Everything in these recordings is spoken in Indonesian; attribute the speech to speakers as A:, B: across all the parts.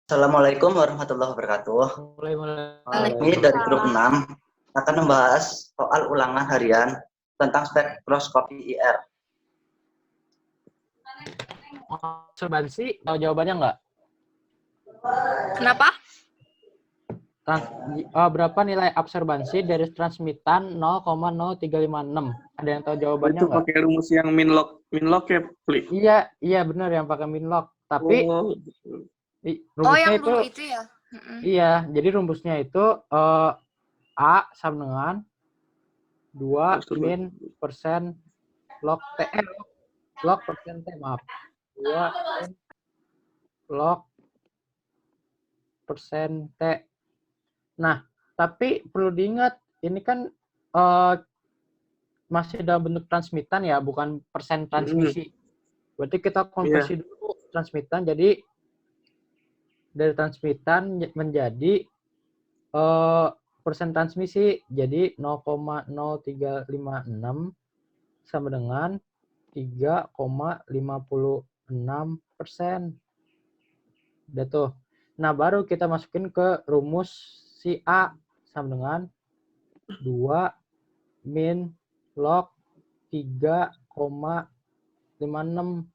A: Assalamualaikum warahmatullahi wabarakatuh.
B: Mulai.
A: Kami dari grup 6 akan membahas soal ulangan harian tentang spektroskopi IR.
B: Observasi, tahu jawabannya nggak?
C: Kenapa?
B: Berapa nilai absorbansi dari transmitan 0,0356? Ada yang tahu jawabannya
D: Itu
B: nggak?
D: pakai rumus yang minlog ya, Pli?
B: Iya benar yang pakai minlog. Tapi rumusnya
C: yang
B: itu,
C: dulu itu ya?
B: iya, jadi rumusnya itu A sama dengan 2 min persen log T, log persen T, maaf. 2 min log persen T. Nah, tapi perlu diingat, ini kan masih dalam bentuk transmitan ya, bukan persen transmisi. Berarti kita konversi dulu transmitan, jadi dari transmitan menjadi persen transmisi, jadi 0,0356 sama dengan 3,56%. Udah tuh. Nah, baru kita masukin ke rumus si A sama dengan 2 min log 3,56.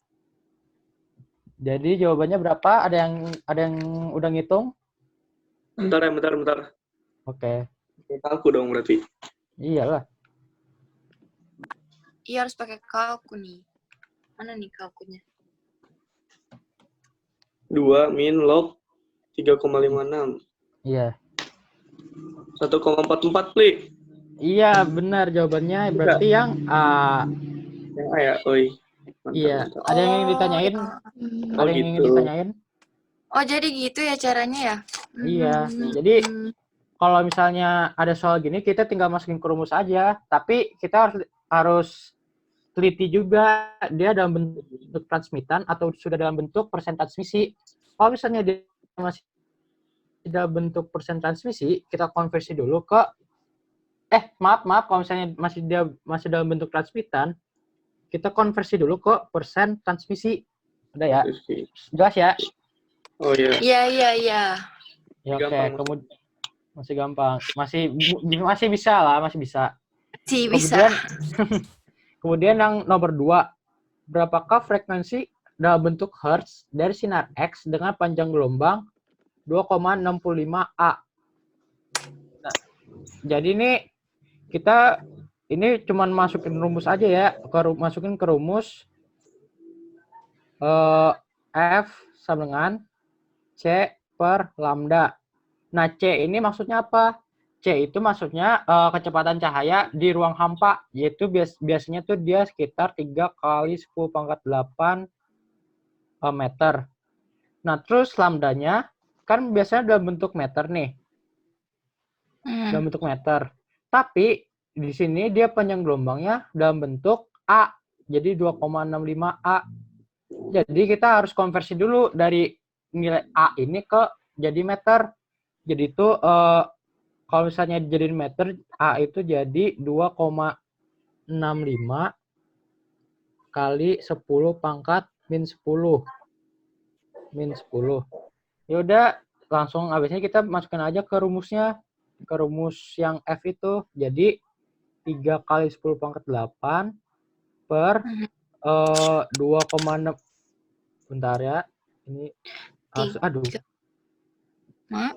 B: Jadi jawabannya berapa? Ada yang udah ngitung?
D: Bentar.
B: Oke.
D: Kalku dong berarti.
B: Iyalah.
C: Iya, harus pakai kalku nih. Mana nih kalkunya?
D: 2 min log 3,56.
B: Iya.
D: 1,44, Pli.
B: Iya, benar jawabannya. Berarti yang A.
D: Yang A ya? Oi. Mantap,
B: Iya.
D: mantap.
B: Ada yang ingin ditanyain? Ada yang ingin ditanyain?
C: Oh, jadi gitu ya caranya ya?
B: Iya. Jadi kalau misalnya ada soal gini, kita tinggal masukin ke rumus aja. Tapi kita harus teliti juga dia dalam bentuk transmitan atau sudah dalam bentuk persen transmisi. Kalau misalnya dia masih dalam bentuk persen transmisi, kita konversi dulu ke maaf, kalau misalnya masih dalam bentuk transmitan, kita konversi dulu ke persen transmisi. Udah ya? Jelas ya?
D: Oh iya.
C: Iya.
B: Ya, oke, kemudian masih gampang. Masih bisa lah, masih bisa. Kemudian yang nomor 2, berapakah frekuensi dalam bentuk hertz dari sinar X dengan panjang gelombang 2,65 A? Nah, jadi ini cuman masukin rumus aja ya, masukin ke rumus F sama dengan C per lambda. Nah, C ini maksudnya apa? C itu maksudnya kecepatan cahaya di ruang hampa, yaitu biasanya tuh dia sekitar 3 kali 10⁸ meter. Nah, terus lambdanya kan biasanya dalam bentuk meter nih. Dalam bentuk meter. Tapi di sini dia panjang gelombangnya dalam bentuk A. Jadi 2,65 A. Jadi kita harus konversi dulu dari nilai A ini ke jadi meter. Jadi itu kalau misalnya dijadiin meter, A itu jadi 2,65 kali 10⁻⁻⁻10. Ya udah, langsung habisnya kita masukin aja ke rumusnya. Ke rumus yang F itu. Jadi 3 kali 10⁻⁸ per 2,6. Bentar ya. Ini harus, aduh.
C: Maaf.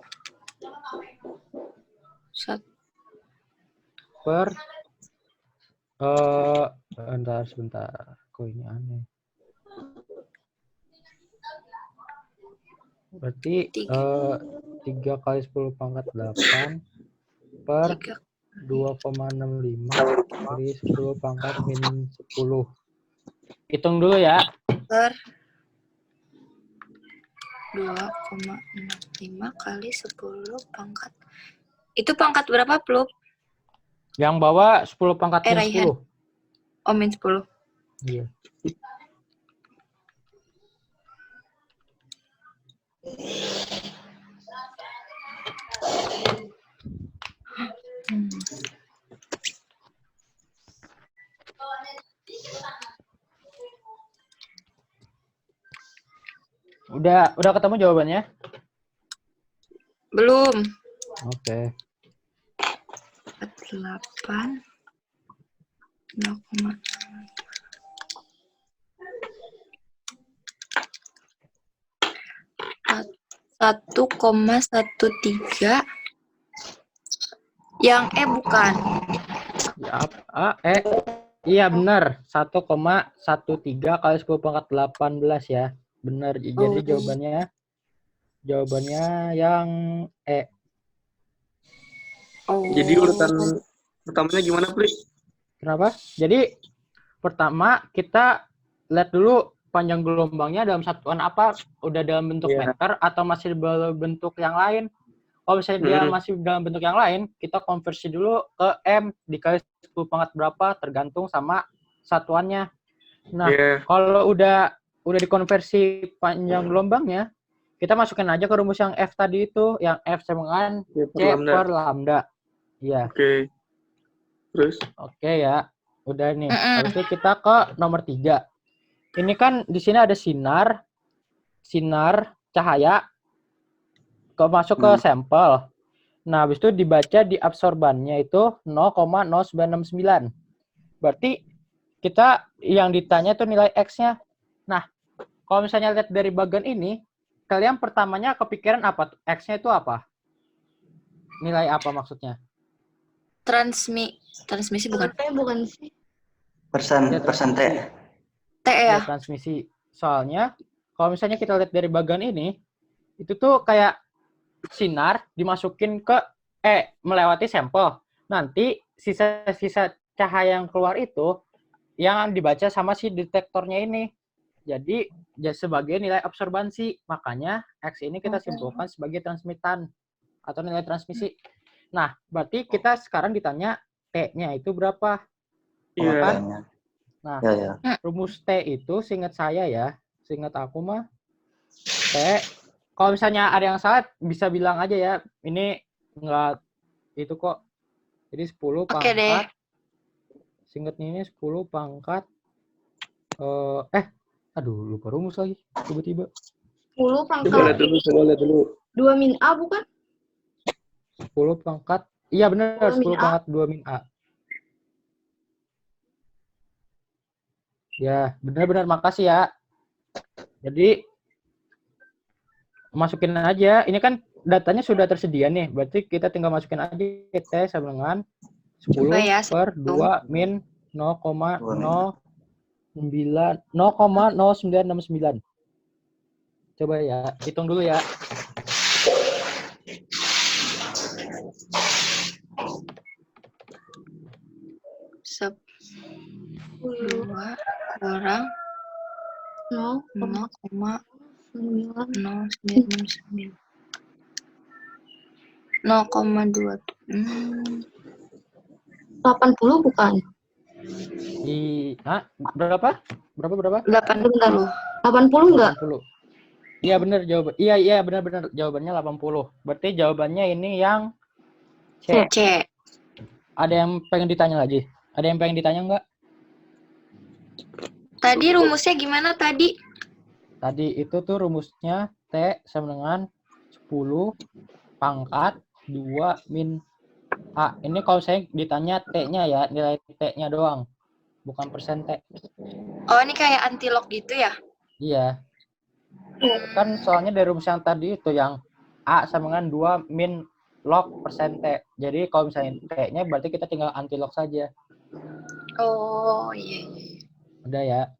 B: Per sebentar. Kok ini aneh. Berarti 3 kali 10⁻⁸ per 2,65 kali 10⁻⁻10. Hitung dulu ya.
C: Per 2,65 kali 10⁻. Itu pangkat berapa, Plup?
B: Yang bawah 10⁻⁻10.
C: Oh, min 10.
B: Iya. Udah ketemu jawabannya?
C: Belum.
B: Oke.
C: 48. 0, 1,13 yang bukan.
B: Ya, iya benar. 1,13 kali 10 pangkat 18 ya. Benar. Jadi jawabannya yang
D: Jadi urutan pertamanya gimana, Pri?
B: Kenapa? Jadi pertama kita lihat dulu panjang gelombangnya dalam satuan apa? Udah dalam bentuk
D: Iya.
B: meter atau masih dalam bentuk yang lain? Kalau misalnya dia masih dalam bentuk yang lain, kita konversi dulu ke M dikali 10 pangkat berapa tergantung sama satuannya. Nah, kalau udah dikonversi panjang gelombangnya, kita masukin aja ke rumus yang F tadi itu, yang F sama dengan C per lambda. Iya.
D: Oke. Terus?
B: Oke ya. Udah nih. Habis itu kita ke nomor 3. Ini kan di sini ada sinar cahaya masuk ke sampel. Nah, habis itu dibaca di absorbannya itu 0,0969. Berarti kita yang ditanya itu nilai X-nya. Nah, kalau misalnya lihat dari bagian ini, kalian pertamanya kepikiran apa? X-nya itu apa? Nilai apa maksudnya?
C: Transmisi bukan?
E: Bukan sih.
A: Persen T.
C: T ya?
B: Transmisi. Soalnya, kalau misalnya kita lihat dari bagian ini, itu tuh kayak sinar dimasukin ke melewati sampel. Nanti sisa-sisa cahaya yang keluar itu yang dibaca sama si detektornya ini. Jadi sebagai nilai absorbansi. Makanya X ini kita simpulkan sebagai transmitan atau nilai transmisi. Nah, berarti kita sekarang ditanya T-nya itu berapa?
A: Iya.
B: Nah,
A: Ya.
B: rumus T itu seingat saya ya, seingat aku mah T. Kalau misalnya ada yang salah bisa bilang aja ya. Ini enggak itu kok. Jadi 10 pangkat.
C: Oke deh.
B: Seingatnya ini 10 pangkat aduh lupa rumus lagi tiba-tiba.
E: 10 pangkat.
D: Coba lihat dulu.
E: 2 min A bukan?
B: 10 pangkat. Iya benar, 10 pangkat 2 min A. Ya, benar-benar makasih ya. Jadi masukin aja. Ini kan datanya sudah tersedia nih. Berarti kita tinggal masukin aja T sama dengan 10 per 2 min 0,0969. Coba ya, hitung dulu ya.
C: Dua kurang 0,099. 0,2.
E: 80 bukan?
B: Berapa?
C: 80
E: Bentar. 80 enggak?
B: 80. Iya benar jawaban. Iya benar jawabannya 80. Berarti jawabannya ini yang C. Ada yang pengen ditanya lagi? Ada yang pengen ditanya enggak?
C: Tadi rumusnya gimana tadi?
B: Tadi itu tuh rumusnya T sama dengan 10 pangkat 2 min A. Ini kalau saya ditanya T-nya ya, nilai T-nya doang. Bukan persen T.
C: Oh, ini kayak antilog gitu ya?
B: Iya. Kan soalnya dari rumus yang tadi itu yang A sama dengan 2 min log persen T. Jadi kalau misalnya T-nya berarti kita tinggal antilog saja.
C: Oh, iya.
B: Udah ya.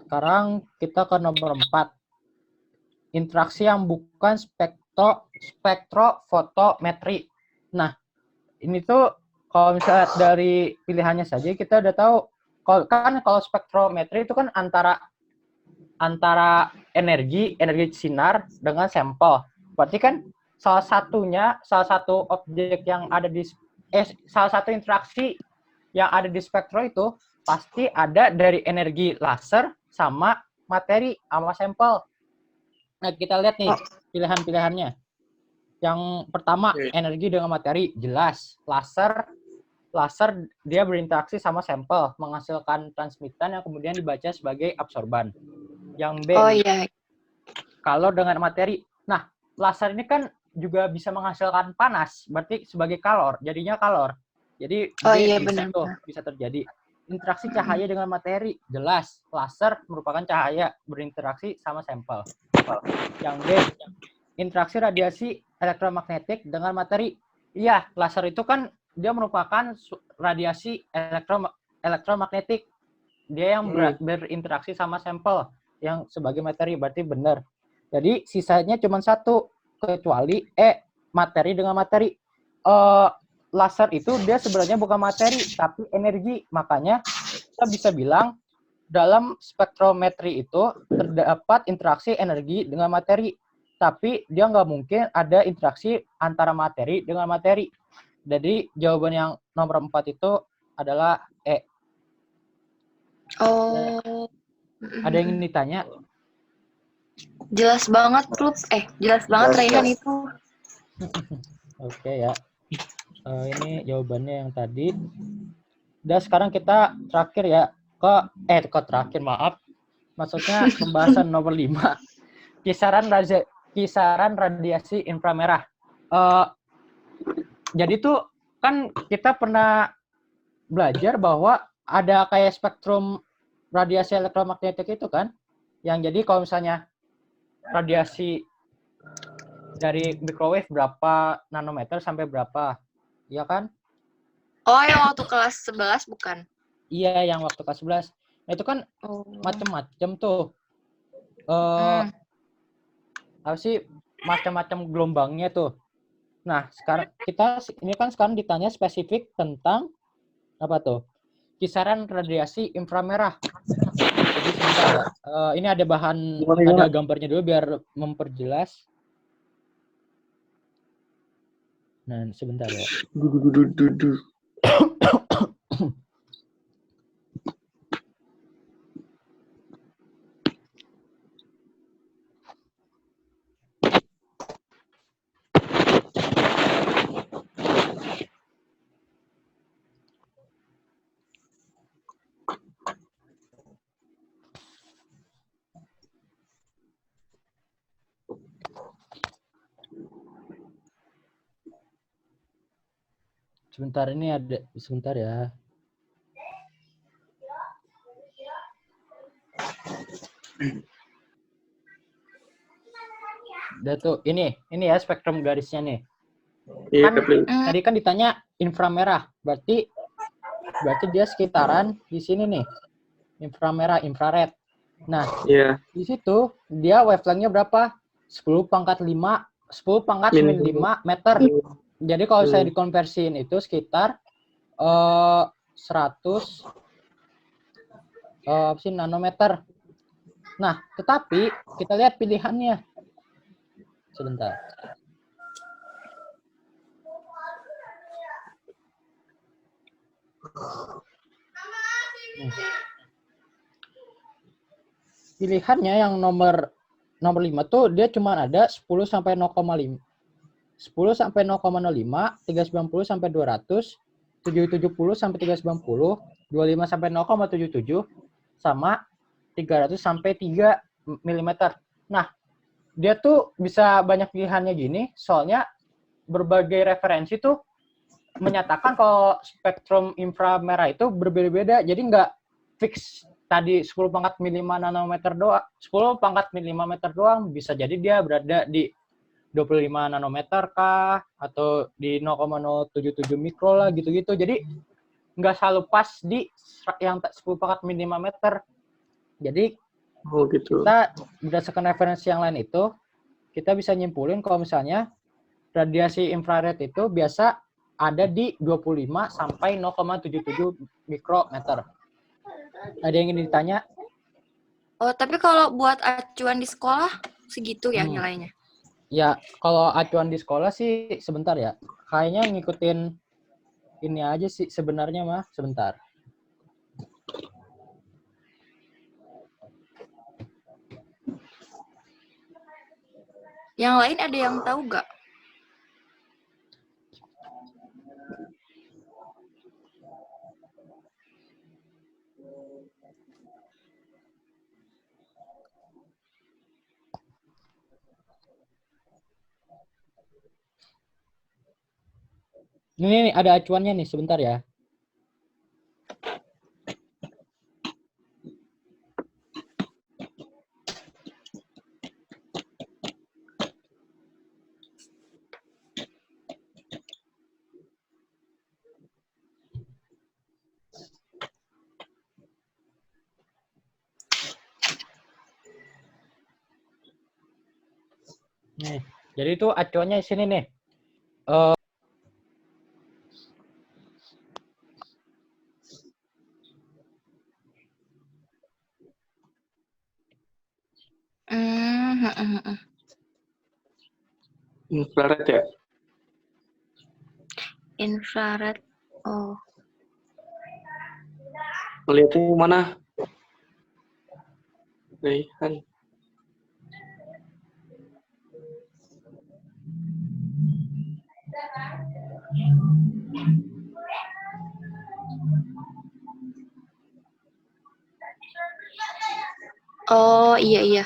B: Sekarang kita ke nomor 4. Interaksi yang bukan spektrofotometri. Nah, ini tuh kalau misalnya dari pilihannya saja kita udah tahu. Kalau spektrometri itu kan antara energi sinar dengan sampel. Berarti kan salah satu objek yang ada di salah satu interaksi yang ada di spektro itu pasti ada dari energi laser sama materi sama sampel. Nah, kita lihat nih pilihan-pilihannya. Yang pertama, energi dengan materi, jelas. Laser dia berinteraksi sama sampel, menghasilkan transmitan yang kemudian dibaca sebagai absorban. Yang B, kalau dengan materi. Nah, laser ini kan juga bisa menghasilkan panas, berarti sebagai kalor, jadinya kalor. Jadi
C: Oh
B: D
C: iya
B: bisa
C: benar.
B: tuh, bisa terjadi. Interaksi cahaya dengan materi, jelas. Laser merupakan cahaya berinteraksi sama sampel. Yang D, interaksi radiasi elektromagnetik dengan materi. Iya, laser itu kan dia merupakan radiasi elektromagnetik. Dia yang berinteraksi sama sampel yang sebagai materi, berarti benar. Jadi sisanya cuma satu, kecuali materi dengan materi. Laser itu dia sebenarnya bukan materi, tapi energi. Makanya kita bisa bilang dalam spektrometri itu terdapat interaksi energi dengan materi, tapi dia nggak mungkin ada interaksi antara materi dengan materi. Jadi jawaban yang nomor 4 itu adalah E.
C: Oh.
B: Ada yang ingin ditanya?
C: Jelas banget, Prof. Jelas banget
A: Jelas,
C: Raihan
A: jelas.
C: itu.
B: Oke ya. Ini jawabannya yang tadi. Dan sekarang kita terakhir ya ke terakhir, maaf. Maksudnya pembahasan nomor 5. Kisaran radiasi inframerah. Jadi tuh kan kita pernah belajar bahwa ada kayak spektrum radiasi elektromagnetik itu kan, yang jadi kalau misalnya radiasi dari microwave berapa nanometer sampai berapa, ya kan?
C: Oh, yang waktu kelas 11 bukan?
B: Iya, yang waktu kelas 11. Nah, itu kan macam-macam tuh. Apa sih macam-macam gelombangnya tuh. Nah, sekarang sekarang ditanya spesifik tentang apa tuh? Kisaran radiasi inframerah. Jadi sebentar ya. Ini ada ada gambarnya dulu biar memperjelas. Nah, sebentar ya. Sebentar ya. Udah tuh, ini ya spektrum garisnya nih.
D: Iya,
B: Kan tadi kan ditanya inframerah, berarti dia sekitaran di sini nih. Inframerah, infrared. Nah, di situ dia wavelength-nya berapa? 10 pangkat 5 meter. Jadi kalau saya dikonversiin itu sekitar 100 nanometer. Nah, tetapi kita lihat pilihannya. Sebentar. Pilihannya yang nomor 5 tuh dia cuma ada 10 sampai 0,5. 10 sampai 0,05, 390 sampai 200, 770 sampai 390, 25 sampai 0,77 sama 300 sampai 3 mm. Nah, dia tuh bisa banyak pilihannya gini, soalnya berbagai referensi tuh menyatakan kalau spektrum inframerah itu berbeda-beda, jadi nggak fix tadi 10 pangkat 5 nanometer doang, 10 pangkat 5 meter doang, bisa jadi dia berada di 25 nanometer kah, atau di 0,077 mikro lah, gitu-gitu. Jadi nggak selalu pas di yang 10 pangkat 5 meter. Jadi kita berdasarkan referensi yang lain itu, kita bisa nyimpulin kalau misalnya radiasi infrared itu biasa ada di 25 sampai 0,77 mikrometer. Ada yang ingin ditanya?
C: Oh, tapi kalau buat acuan di sekolah segitu ya nilainya?
B: Ya, kalau acuan di sekolah sih sebentar ya. Kayaknya ngikutin ini aja sih sebenarnya mah. Sebentar.
C: Yang lain ada yang tahu nggak?
B: Ini nih, ada acuannya nih, sebentar ya. Nih, jadi itu acuannya di sini nih.
D: Infrared ya?
C: Infrared. Oh.
D: Ngeliatnya mana? Raihan.
C: Oh, iya.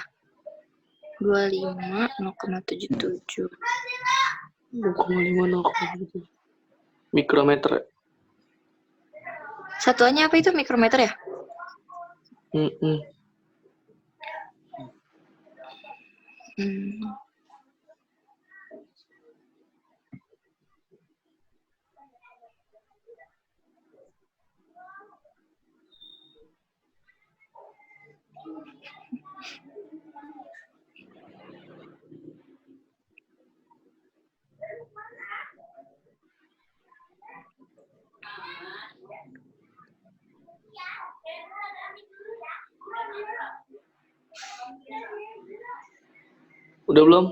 C: 25 0,77.
D: 2,5 gitu. Mikrometer.
C: Satuannya apa itu, mikrometer ya?
D: Mm-mm.
C: Hmm.
D: Udah belum?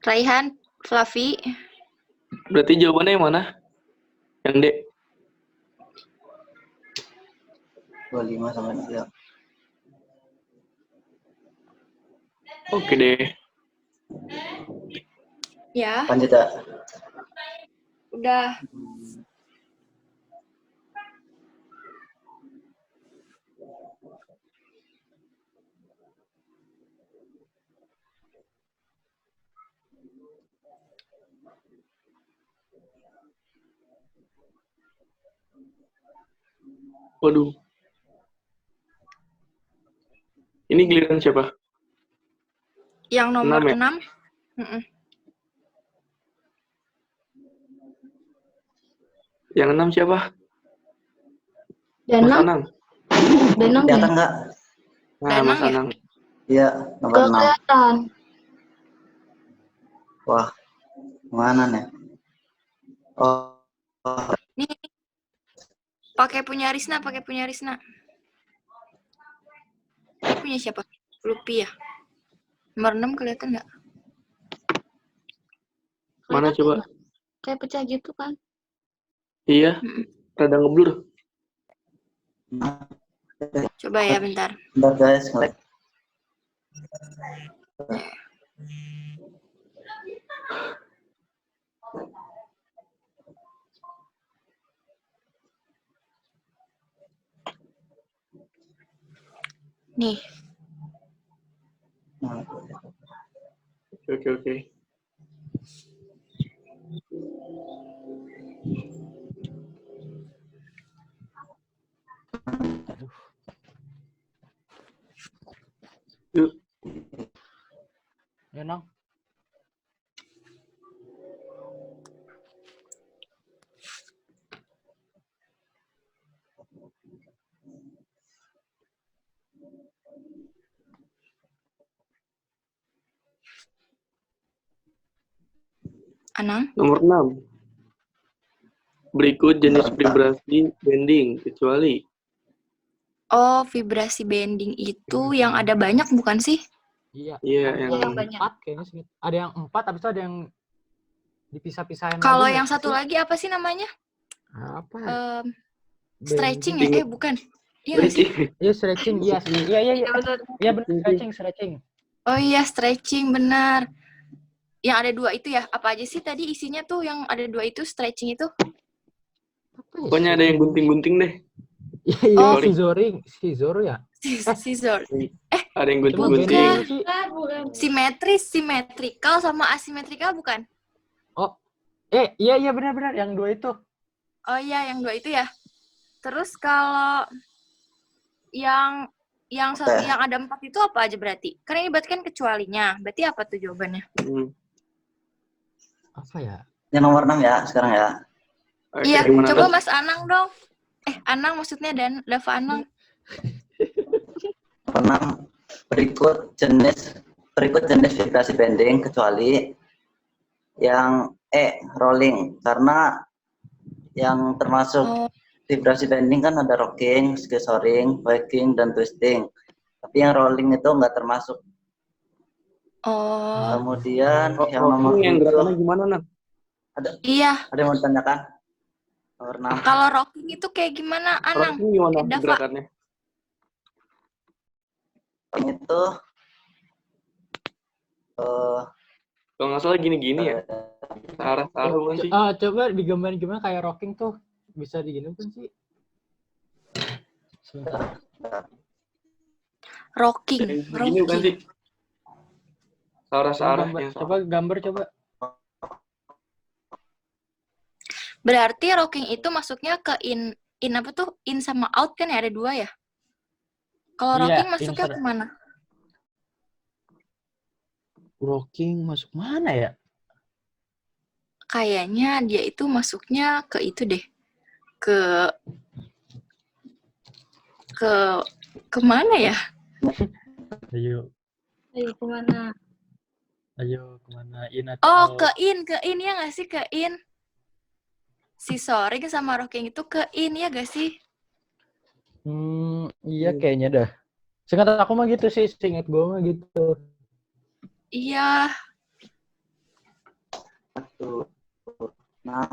C: Raihan, Fluffy.
D: Berarti jawabannya yang mana? Yang D.
A: 25 sama 3.
D: Oke deh.
C: Ya,
A: Lanjut ya.
C: udah.
D: Waduh. Ini giliran siapa?
C: Yang nomor
D: 6 ya?
C: 6. Mm-mm.
D: Yang 6 siapa? Mas
E: Danang,
D: Anang.
E: Danang ya?
A: Kelihatan nggak?
D: Nah,
C: Danang
D: Mas
C: ya?
D: Anang.
A: Iya, nomor
E: Gak
A: 6.
E: kelihatan.
A: Wah, mana nih? Oh,
C: Nih, pakai punya Risna. Ini punya siapa? Lupi ya? Nomor 6 kelihatan nggak?
D: Mana
E: Kelihatan
D: coba?
E: nggak? Kayak pecah gitu kan?
D: Iya, rada ngeblur.
C: Coba ya, bentar.
A: bentar guys, nge-lag.
C: Nih,
A: Nah,
D: Oke. Yuk,
B: Ya, Nang.
C: Anang.
D: nomor 6. Berikut jenis vibrasi bending, kecuali
C: Oh, vibrasi bending itu yang ada banyak bukan sih?
B: Iya.
D: Iya,
B: Ada
D: yang
B: yang
C: banyak.
B: 4 kayaknya sih. Ada yang 4, habis itu ada yang dipisah-pisahin
C: Kalau
B: lagi,
C: yang
B: nggak
C: satu
B: sih?
C: lagi apa sih namanya?
B: Apa?
C: Stretching
B: Bending.
C: ya? Bukan. Iya nggak sih?
B: Iya, stretching. Iya.
C: Iya, betul.
B: Iya, benar, stretching.
C: Oh iya, stretching, benar. Yang ada 2 itu ya? Apa aja sih tadi isinya tuh yang ada 2 itu, stretching itu?
B: Apa ya?
D: Pokoknya ada yang gunting-gunting deh.
B: Iya,
C: Oh.
B: scissor ya.
C: Scissor.
D: Ada yang
B: Cuma
C: Bukan.
D: gunting-gunting.
B: bending sih.
C: Simetris, simetrikal sama asimetrikal bukan?
B: Oh, Iya benar-benar yang 2 itu.
C: Oh iya, yang 2 itu ya. Terus kalau yang
A: Oke.
C: yang ada 4 itu apa aja berarti? Karena ini berarti kan kecualinya. Berarti apa tuh jawabannya?
B: Apa ya?
A: Yang nomor 6 ya sekarang ya.
D: Oke,
C: Iya,
D: gimana,
C: coba
D: Nan?
C: Mas Anang dong. Anang maksudnya dan Dava Anang.
A: Nomor 6 berikut jenis vibrasi bending kecuali yang rolling, karena yang termasuk
C: Oh,
A: vibrasi bending kan ada rocking, schizoring, waking, dan twisting. Tapi yang rolling itu nggak termasuk.
C: oh,
A: Kemudian yang
D: Rocking
A: nomor
D: yang gerakannya
A: 7
D: gimana, Nan?
C: iya.
A: ada yang mau ditanyakan? Nomor 6.
C: Kalau rocking itu kayak gimana, Anang?
D: Rocking gimana
C: Kayak Dava.
D: gerakannya?
A: Itu
D: Kalau nggak salah gini-gini ya. Arah-arah bukan sih?
B: Coba digambarin gimana kayak rocking tuh. Bisa digini kan sih? Sebentar.
C: Rocking.
D: Gini bukan sih? Searah-searah yang
B: Coba gambar coba.
C: Berarti rocking itu masuknya ke in apa tuh? In sama out kan ya, ada 2 ya? Kalau
B: Iya,
C: rocking masuknya
B: insert.
C: kemana?
B: Rocking masuk mana ya?
C: Kayaknya dia itu masuknya ke itu deh. Ke kemana ya?
B: Ayo
E: Kemana?
B: kemana? In atau
C: Oh,
B: out?
C: ke in ya nggak sih? Ke in. Si soring sama rocking itu ke in ya nggak sih?
B: Iya kayaknya dah. Seingat aku mah gitu sih, seingat gue mah gitu.
C: Iya.
A: Nah,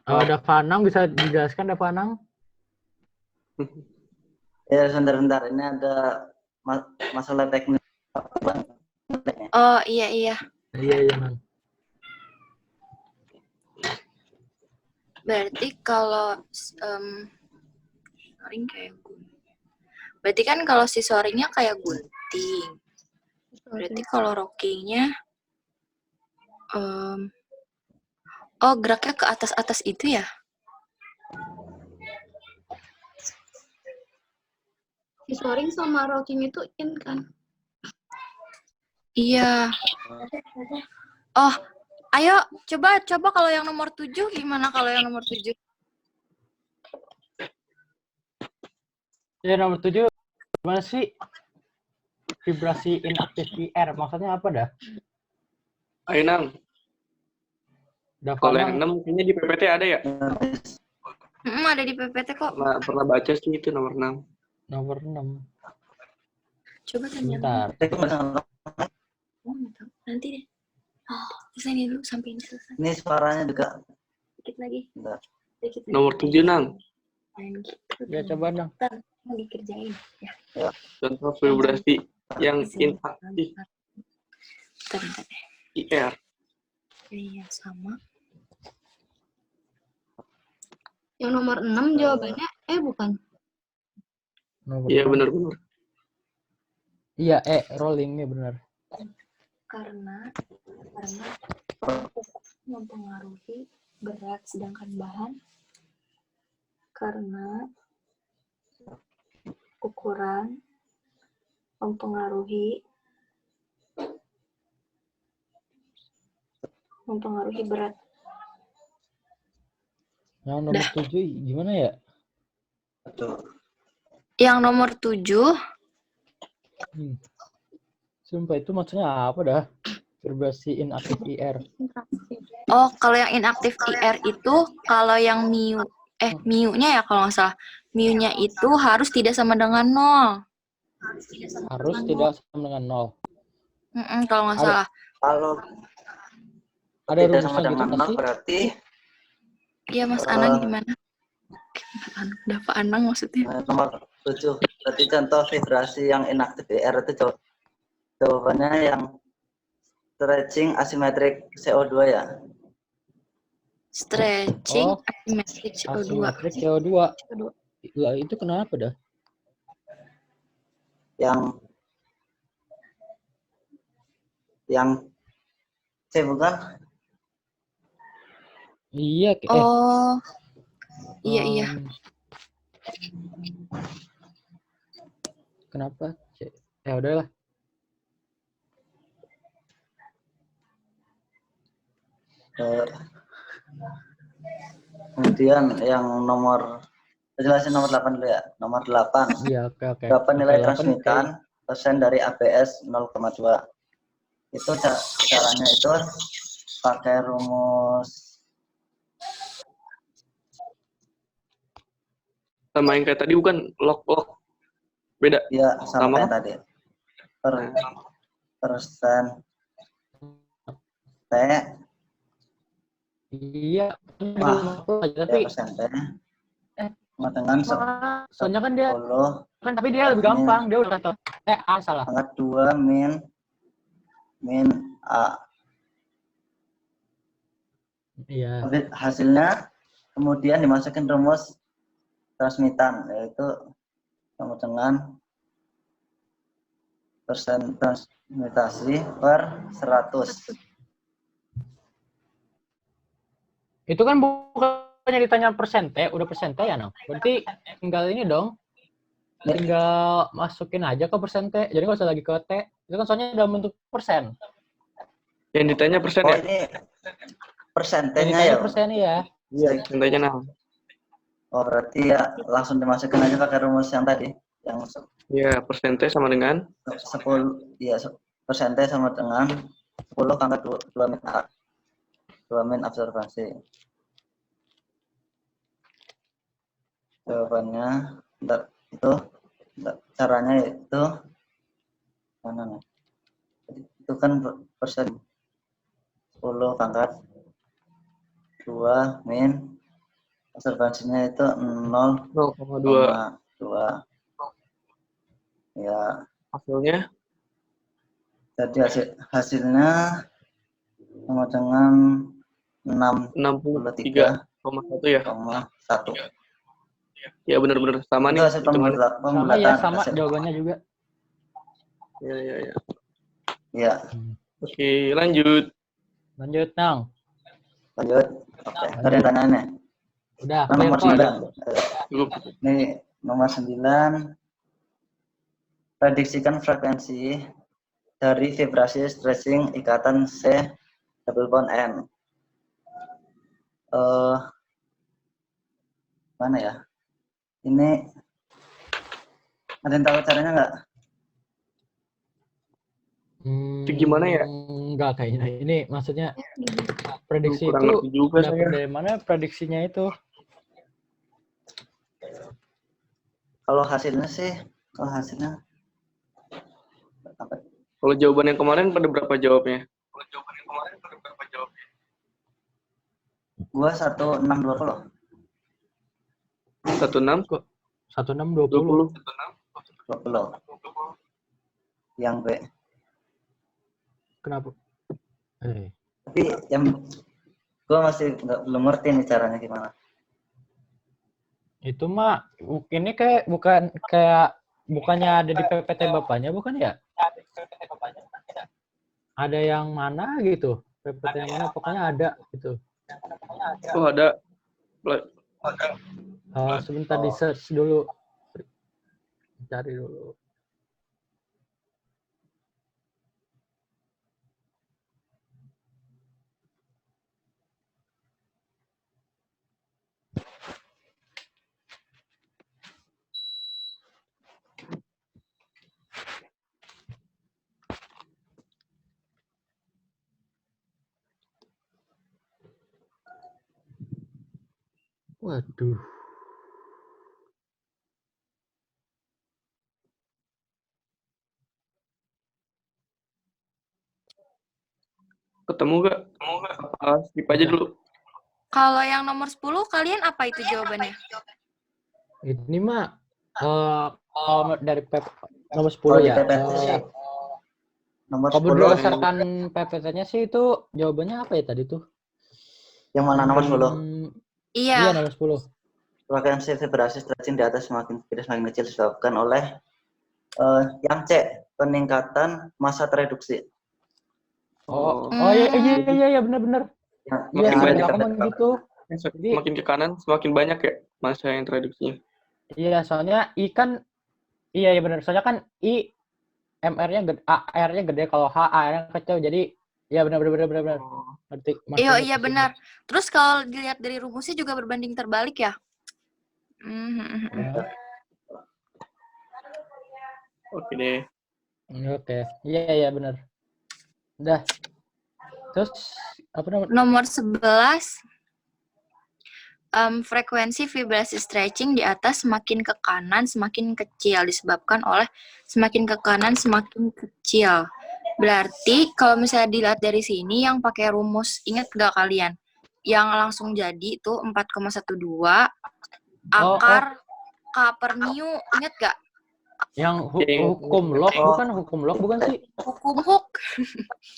B: Dava Anang bisa dijelaskan Dava Anang?
A: ya sebentar. Ini ada masalah teknis.
C: Oh, iya.
B: Iya, Nang.
C: Berarti kalau soring kayak gunting. Berarti kan kalau si soringnya kayak gunting. Berarti kalau rockingnya geraknya ke atas itu ya?
E: Si soring sama rocking itu in kan?
C: Iya. Oh, ayo coba kalau yang nomor 7 gimana kalau yang nomor 7?
B: Ya nomor 7 gimana sih? Vibrasi inaktif IR maksudnya apa dah?
D: Ayo, Nang.
B: Dava
D: Kalau yang
B: Anang
D: 6 kayaknya di PPT ada ya?
C: Ada di PPT kok.
D: Pernah baca sih itu nomor 6.
B: nomor 6.
C: Coba tanya.
B: Bentar.
C: Nanti deh. Selesai dulu sampai ini selesai.
A: Ini suaranya juga.
C: Dikit lagi.
A: Bentar.
C: Dikit lagi.
D: Nomor 7, Nang.
C: Gitu.
B: Ya coba dong.
C: Mau dikerjain.
D: Contoh vibrasi yang inaktif
C: Bentar deh.
D: IR.
C: Iya, sama.
E: Yang nomor 6 jawabannya bukan.
B: Nomor
D: Iya,
B: 6.
D: benar-benar.
B: Iya, rollingnya benar.
C: Karena mempengaruhi berat sedangkan bahan karena ukuran mempengaruhi berat.
B: Yang nomor 7 gimana ya?
C: Yang nomor 7
B: Sumpah itu maksudnya apa dah? Vibrasi inaktif IR.
C: Oh, kalau yang inaktif IR itu kalau yang mu-nya ya kalau nggak salah. Mu-nya itu harus tidak sama dengan 0.
B: Harus tidak sama dengan 0.
C: Kalau nggak salah.
A: Kalau
B: Ada
A: tidak sama
B: rumusnya gitu
A: dengan
B: nggak
A: 0
B: sih?
A: berarti
C: Iya, Mas Anang gimana? Dava Anang maksudnya.
A: nomor 7. Berarti contoh vibrasi yang inaktif IR itu jawabannya yang stretching asimetrik CO2 ya.
C: Stretching asimetrik CO2.
B: Asimetrik CO2. Lah itu kenapa dah?
A: Yang C bukan?
B: Iya,
C: Oh, iya.
B: Kenapa? Ya udahlah.
A: Kemudian yang nomor, jelasin nomor 8 dulu ya. Nomor 8.
B: Iya, oke.
A: Berapa nilai
B: Oke, 8
A: transmitan persen dari ABS 0,2? Itu caranya itu pakai rumus
D: Sama yang kayak tadi bukan log. Beda.
A: ya sama
D: Sama
A: kayak tadi. Persen T.
B: Iya,
A: Wah,
B: tapi
A: ya persen T
B: eh,
A: sama dengan
B: soalnya kan dia
A: 10
B: tapi dia lebih gampang, dia udah tahu. A salah.
A: pangkat 2 min A.
B: Iya.
A: Hasilnya kemudian dimasukin rumus transmitan, yaitu sama dengan persen transmitasi per 100.
B: Itu kan bukannya ditanya persente, udah persente ya, no? Berarti tinggal ini dong. Tinggal masukin aja ke persente. Jadi nggak usah lagi ke T. Itu kan soalnya dalam bentuk persen.
D: Yang ditanya persen
A: Oh,
D: ya?
A: ini persentenya
B: Ditanya
A: ya?
B: persen ya.
D: Iya, persentanya nah.
A: Oh, berarti ya langsung dimasukin aja pakai rumus yang tadi. Yang
D: Iya, persente sama dengan
A: 10, ya persente sama dengan 10 pangkat 2 min A. 2 min absorbasi. Jawabannya itu caranya itu mana nih? Itu kan persen 10 pangkat 2 min absorbasinya itu 0,2.
D: 0,2.
A: Ya,
D: Hasilnya
A: jadi hasilnya sama dengan
D: 63,1 ya?
A: 63,1.
D: Ya benar-benar sama
A: Itu
D: nih.
A: hasil
B: Sama
A: pembulatan.
B: ya, sama jawabannya juga.
D: Ya.
A: Ya,
D: Oke, lanjut.
B: Lanjut, Nang.
A: lanjut. Oke, ada yang tanya nih.
B: Udah,
A: Nomor
B: clear code.
A: 9.
D: Cukup.
A: Ini nomor 9. Prediksikan frekuensi dari vibrasi stretching ikatan C double bond N. Mana ya? Ini ada yang tahu caranya nggak?
D: Itu gimana ya?
B: Enggak kayaknya. Ini maksudnya prediksi
D: Kurang
B: itu
D: ngerti juga
B: dapat
D: saya.
B: dari mana prediksinya itu?
A: Kalau hasilnya
D: Kalau jawaban yang kemarin pada berapa jawabnya?
A: gua 1620.
D: 16?
B: Kok 1620?
A: 20. Yang B.
B: Kenapa?
A: Tapi yang gua masih belum ngerti nih caranya gimana.
B: Itu mah ini bukannya ada di PPT bapaknya bukan ya? Ada yang mana gitu? PPT yang mana pokoknya ada gitu.
D: Oh, ada.
B: Sebentar di search dulu. Cari dulu. Waduh.
D: Ketemu gak? Skip aja dulu.
C: Kalau yang nomor 10, kalian apa itu jawabannya?
B: Ini mah dari nomor 10
A: Kalau di
B: ya.
A: PPT sih nomor
B: Kalau
A: 10
B: berdasarkan PPT-nya sih itu jawabannya apa ya tadi tuh?
A: yang mana nomor 10?
B: Iya,
C: Iya.
B: nomor 10.
A: Frekuensi vibrasi stretching di atas semakin kecil disebabkan oleh yang C, peningkatan massa tereduksi.
B: Oh,
C: Hmm.
B: iya benar-benar. Iya,
D: Makin
B: seingat
D: banyak
B: aku mah gitu. Jadi-
D: Semakin ke kanan, semakin banyak ya masa introduksinya.
B: Iya, soalnya I kan iya benar. Soalnya kan I MR-nya gede, R-nya gede, kalau H A-nya kecil. Jadi ya benar. Ngerti
C: Iya,
B: maksudnya.
C: iya benar. Terus kalau dilihat dari rumusnya juga berbanding terbalik ya. Mhm.
B: Ya,
D: Oke deh.
B: oke. Iya benar. Udah. Terus apa namanya?
C: Nomor 11, frekuensi vibrasi stretching di atas semakin ke kanan semakin kecil disebabkan oleh semakin ke kanan semakin kecil. Berarti kalau misalnya dilihat dari sini yang pakai rumus, ingat gak kalian? Yang langsung jadi itu 4,12 akar K per mu, ingat gak?
B: Yang
D: Yang-
B: hukum log bukan sih?
C: Hukum Hooke.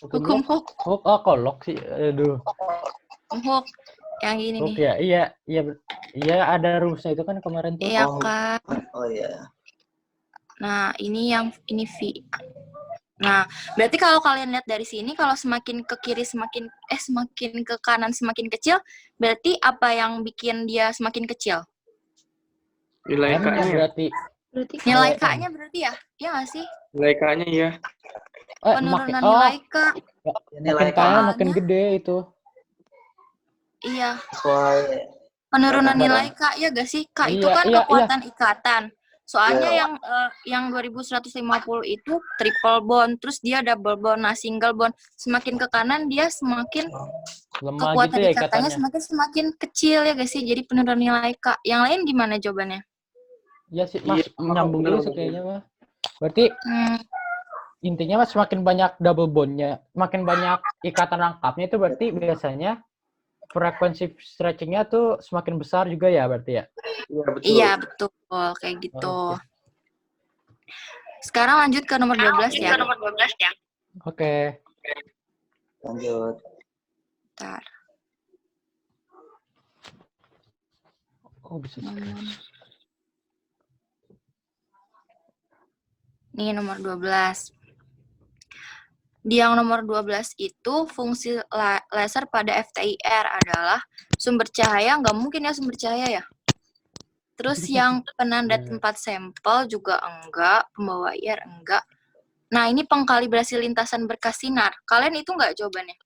C: Hukum
B: log.
C: Hooke.
B: Kok log sih? Aduh.
C: Hukum Hooke. Yang gini nih.
B: Oke, iya ada rumusnya itu kan kemarin tuh.
C: Iya
A: Oh.
C: kan?
A: Oh iya.
C: Nah, ini V. Nah, berarti kalau kalian lihat dari sini, kalau semakin ke kiri semakin ke kanan semakin kecil, berarti apa yang bikin dia semakin kecil?
D: Nilai
B: M-nya
D: K-nya ya?
B: berarti.
E: Berarti
C: Nilai
B: M.
C: K-nya berarti ya? Iya nggak sih?
D: Nilai K-nya ya.
C: Penurunan nilai K.
B: Makin kaya makin gede itu.
C: Iya.
A: Sesuai.
C: Penurunan
A: Katakan.
C: nilai K, ya gak sih? K itu
B: Iya,
C: kan
B: iya,
C: kekuatan ikatan. Soalnya
A: Iya.
C: yang 2150 itu triple bond, terus dia double bond, nah single bond. Semakin ke kanan dia semakin
B: Lemah
C: kekuatan
B: gitu ya
C: ikatannya
B: ikatannya.
C: semakin kecil ya guys sih. Jadi penurunan nilai K. Yang lain gimana jawabannya?
B: Iya sih,
D: Iya,
B: nyambung
D: bener,
B: gitu sih
D: bener.
B: kayaknya mah. Berarti intinya mah semakin banyak double bondnya, makin banyak ikatan rangkapnya itu berarti biasanya frekuensi stretchingnya tuh semakin besar juga ya berarti ya.
D: Iya, betul.
C: Iya, betul. Kayak gitu.
B: Oke.
C: Sekarang lanjut ke nomor 12 ya.
B: Oke.
A: Lanjut.
C: Bentar.
B: Oh, bisa.
C: Nih nomor 12. Di yang nomor 12 itu fungsi laser pada FTIR adalah sumber cahaya, nggak mungkin ya sumber cahaya ya. Terus yang penanda tempat sampel juga enggak, pembawa IR enggak. Nah ini pengkalibrasi lintasan berkas sinar. Kalian itu nggak jawabannya?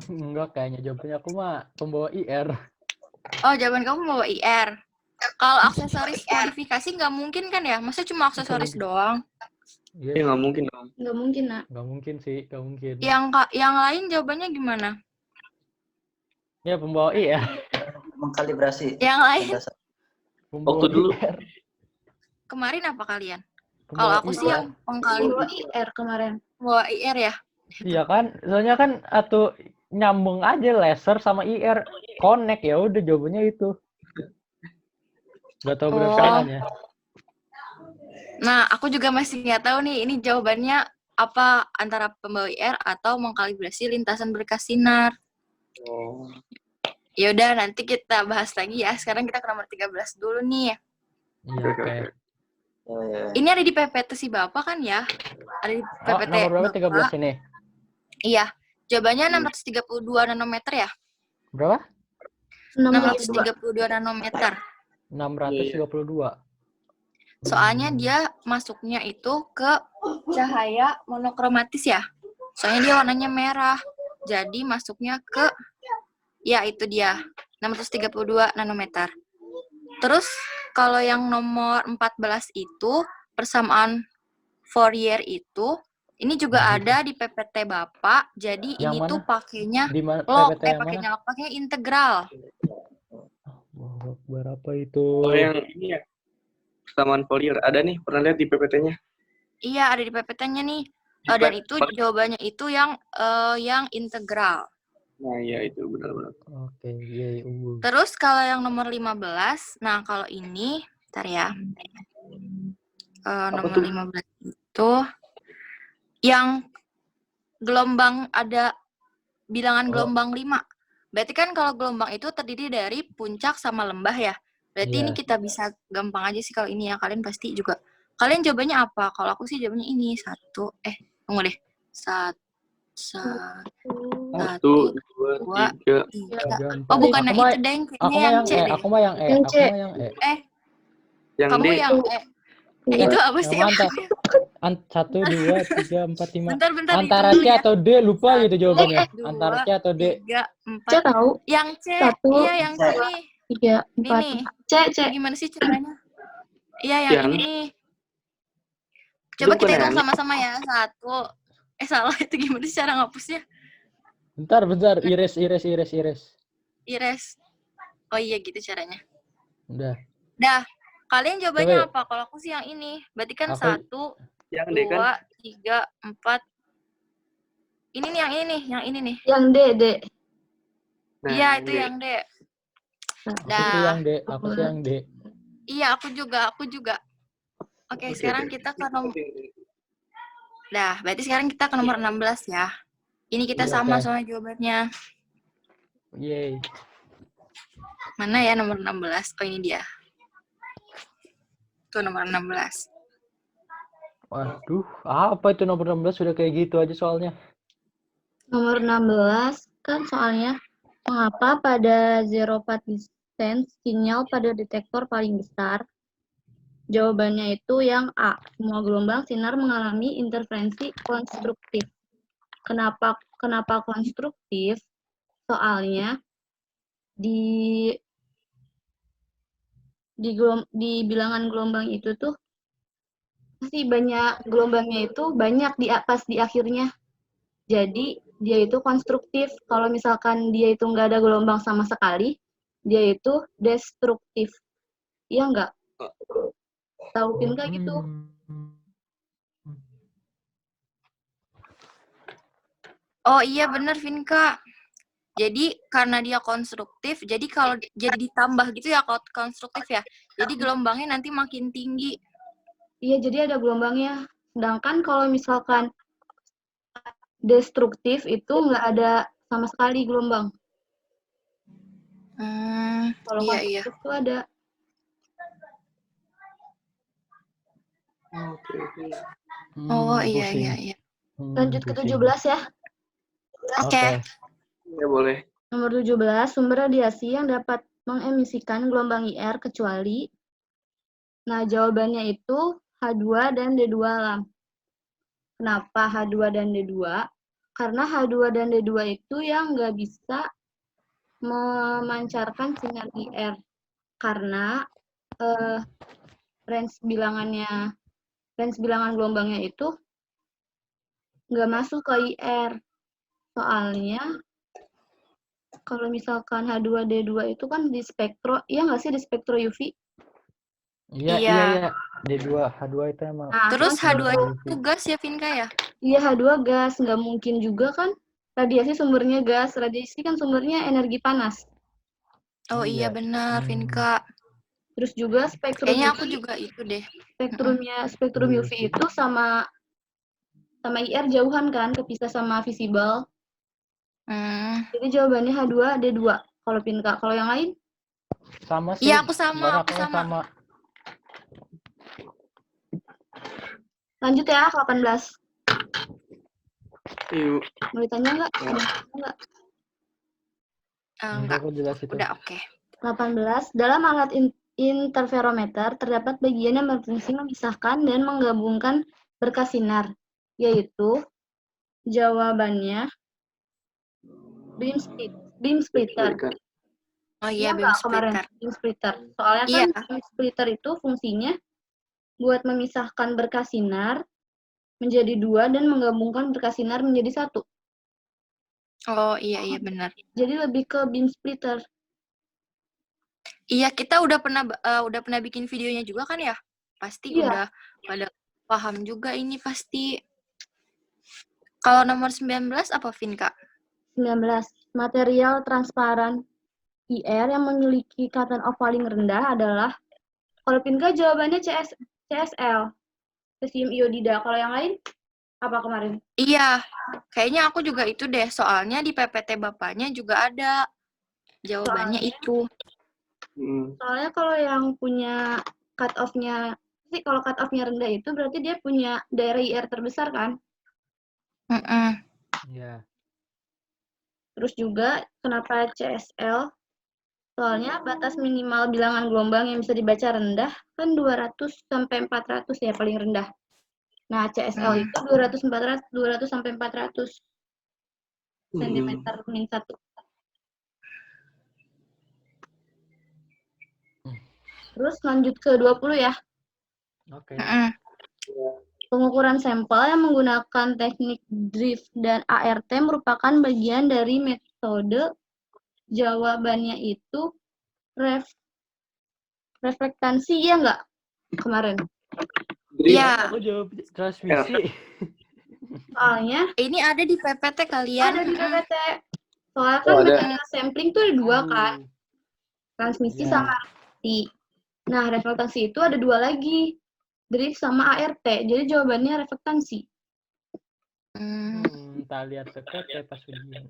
B: Enggak, kayaknya jawabannya aku mah pembawa IR.
C: Oh jawaban kamu pembawa IR. Kalau aksesoris modifikasi nggak mungkin kan ya? Masa cuma aksesoris doang?
D: Ya nggak mungkin dong.
E: nggak mungkin, Nak.
B: Nggak mungkin sih, nggak mungkin.
C: Yang lain jawabannya gimana?
B: Ya pembawa IR.
A: Mengkalibrasi.
C: Yang lain
B: Pembawa
D: Waktu dulu.
B: IR.
C: kemarin apa kalian?
B: Pembawa
C: Kalau aku sih
B: IR.
C: yang pengkalibrasi
E: IR kemarin.
C: pembawa IR ya.
B: Iya kan, soalnya kan atau nyambung aja laser sama IR connect, ya udah jawabannya itu. Gak tahu benar
C: Oh.
B: salahnya.
C: Nah, aku juga masih nggak tahu nih ini jawabannya apa antara pembawa IR atau mengkalibrasi lintasan berkas sinar.
D: Oh.
C: Ya udah nanti kita bahas lagi ya. Sekarang kita ke nomor 13 dulu nih.
B: Iya, oke.
A: Oh, iya.
C: Ini ada di PPT si Bapak kan ya? Ada di
B: Oh,
C: PPT
B: nomor berapa?
C: Bapak.
B: 13 ini.
C: Iya. Jawabannya 632 nanometer ya?
B: Berapa?
C: 632 nanometer.
B: 632.
C: Soalnya dia masuknya itu ke cahaya monokromatis ya. Soalnya dia warnanya merah. Jadi masuknya ke, ya itu dia, 632 nanometer. Terus kalau yang nomor 14 itu, persamaan Fourier itu, ini juga ada di PPT Bapak. Jadi
B: Yang
C: ini
B: mana?
C: tuh pakainya
B: Di mana?
C: log,
B: PPT yang mana?
C: pakainya log, pakainya integral.
B: Berapa itu?
D: Oh yang ini ya. Persamaan Fourier. Ada nih, pernah lihat di PPT-nya.
C: Iya, ada di PPT-nya nih. Dan itu jawabannya itu yang integral.
D: Nah, iya itu benar-benar.
B: Oke, iya.
C: Terus kalau yang nomor 15, nah kalau ini, bentar ya. Nomor
D: tuh?
C: 15 itu yang gelombang ada bilangan gelombang 5. Berarti kan kalau gelombang itu terdiri dari puncak sama lembah ya. Berarti
B: Iya.
C: ini kita bisa gampang aja sih kalau ini ya. Kalian pasti juga. Kalian jawabannya apa? Kalau aku sih jawabannya ini. Tunggu deh. Satu,
D: Satu, dua,
C: dua,
D: tiga.
C: tiga.
B: Tiga,
C: Oh,
B: empat.
C: bukan
B: Aku
C: yang
B: mah
C: itu, Deng.
B: aku
C: Kayaknya
B: mah
C: yang
B: yang
C: C
B: E,
C: deh.
B: aku mah yang E,
E: Yang
B: aku
E: C.
B: mah yang E.
D: Yang
C: Kamu
D: D.
C: yang E. Itu apa
B: Yang
C: sih?
B: mana? 1, 2, 3, 4, 5.
C: Bentar,
B: Antara
C: hitung
B: C
C: dulu ya.
B: atau D lupa gitu jawabannya.
C: Dua,
B: Antara C atau D.
C: tiga,
E: C
C: empat.
E: tahu.
C: Yang C.
E: Satu,
C: Iya, yang C
A: dua,
C: nih.
E: 3, 4.
C: Nih.
E: C, C.
C: Gimana sih caranya? Iya, yang
D: Yang.
C: ini nih.
D: Itu
C: Coba
D: bukan
C: kita hitung
D: yang.
C: sama-sama ya. Satu. Salah. Itu gimana sih cara ngapusnya?
B: Bentar, iris.
C: Ires. Oh iya, gitu caranya.
B: Udah.
C: Dah. Kalian jawabannya
B: Coba.
C: apa? Kalau aku sih yang ini. Berarti kan
B: Aku-
C: 1,
D: Yang D kan?
C: 2, 3, 4. Ini nih, yang ini nih.
E: Yang D, D.
D: Nah,
C: Iya, itu yang D.
B: Aku sih yang D.
C: Iya, aku juga. Oke, sekarang kita ke nomor. Dah, berarti sekarang kita ke nomor 16 ya. Ini kita
B: Iya,
C: sama
B: oke.
C: soalnya jawabannya.
B: Yeay.
C: Mana ya nomor 16? Oh, ini dia. Tuh nomor 16.
B: Waduh, apa itu nomor 16 sudah kayak gitu aja soalnya.
E: Nomor 16 kan soalnya mengapa pada zero distance sinyal pada detektor paling besar? Jawabannya itu yang A. Semua gelombang sinar mengalami interferensi konstruktif. Kenapa konstruktif? Soalnya di bilangan gelombang itu tuh pasti banyak gelombangnya itu banyak pas di akhirnya. Jadi dia itu konstruktif. Kalau misalkan dia itu nggak ada gelombang sama sekali, dia itu destruktif. Iya nggak? Tahu Pinka gitu?
C: Oh iya bener Vinka. Jadi karena dia konstruktif, jadi kalau jadi ditambah gitu ya kalau konstruktif ya. Jadi gelombangnya nanti makin tinggi.
E: Iya, jadi ada gelombangnya. Sedangkan kalau misalkan destruktif itu nggak ada sama sekali gelombang. Kalau
C: Iya.
E: konstruktif itu ada.
C: Oh iya.
E: Lanjut ke 17 ya.
C: Oke.
D: Ya boleh.
E: Nomor 17, sumber radiasi yang dapat mengemisikan gelombang IR kecuali. Nah, jawabannya itu H2 dan D2 alam. Kenapa H2 dan D2? Karena H2 dan D2 itu yang nggak bisa memancarkan sinar IR. Karena range bilangan gelombangnya itu nggak masuk ke IR. Soalnya kalau misalkan H2D2 itu kan di spektro, iya nggak sih di spektro UV?
B: Iya. D2, H2 itu emang.
E: Nah,
C: Terus
E: kan
C: H2 itu gas ya Vinka ya?
E: Iya, H2 gas, nggak mungkin juga kan radiasi sumbernya gas, radiasi kan sumbernya energi panas.
C: Oh iya benar Vinka.
E: Terus juga spektrum
C: Kayaknya
E: UV,
C: aku juga itu deh.
E: spektrum UV itu sama IR jauhan kan, kepisah sama visible. Jadi jawabannya H2D2 kalau Pinka. Kalau yang lain?
B: Sama sih.
C: Iya, aku sama.
E: Lanjut ya, 18.
D: Yuk.
E: Mau ditanya nggak? Nggak.
C: Enggak.
B: Aku jelas itu.
C: Udah oke.
E: 18. Dalam alat interferometer terdapat bagian yang berfungsi memisahkan dan menggabungkan berkas sinar, yaitu jawabannya beam splitter.
C: Oh iya, beam
E: nggak
C: splitter.
E: kemarin beam splitter. Soalnya kan beam splitter itu fungsinya buat memisahkan berkas sinar menjadi 2 dan menggabungkan berkas sinar menjadi 1.
C: Oh iya benar.
E: Jadi lebih ke beam splitter.
C: Iya, kita udah pernah bikin videonya juga kan ya? Pasti udah pada paham juga ini pasti. Kalau nomor 19 apa Vinka?
E: 19. Material transparan IR yang memiliki ikatan of paling rendah adalah, kalau Pinka jawabannya CSL, cesium iodida. Kalau yang lain apa kemarin?
C: Iya, kayaknya aku juga itu deh. Soalnya di PPT bapaknya juga ada jawabannya itu.
E: Soalnya kalau yang punya cut off-nya, kalau cut off-nya rendah itu berarti dia punya daerah IR terbesar kan?
C: Mm-mm.
B: Iya.
E: Terus juga kenapa CSL? Soalnya batas minimal bilangan gelombang yang bisa dibaca rendah kan 200 sampai 400 ya paling rendah. Nah, CSL itu 200 sampai 400 cm min 1. Terus lanjut ke 20 ya.
B: Oke.
C: Mm-mm.
E: Pengukuran sampel yang menggunakan teknik drift dan ART merupakan bagian dari metode. Jawabannya itu reflektansi, ya nggak kemarin?
C: Iya,
B: Aku jawab transmisi.
E: Soalnya
C: ini ada di PPT kalian.
E: ada di PPT. Soalnya kan
D: Oh, ada.
E: metode sampling tuh ada dua kan, transmisi
B: Iya.
E: sama refleksi. Nah, reflektasi itu ada dua lagi, drift sama ART. Jadi jawabannya reflektansi.
B: Tak lihat PPT pas ujian.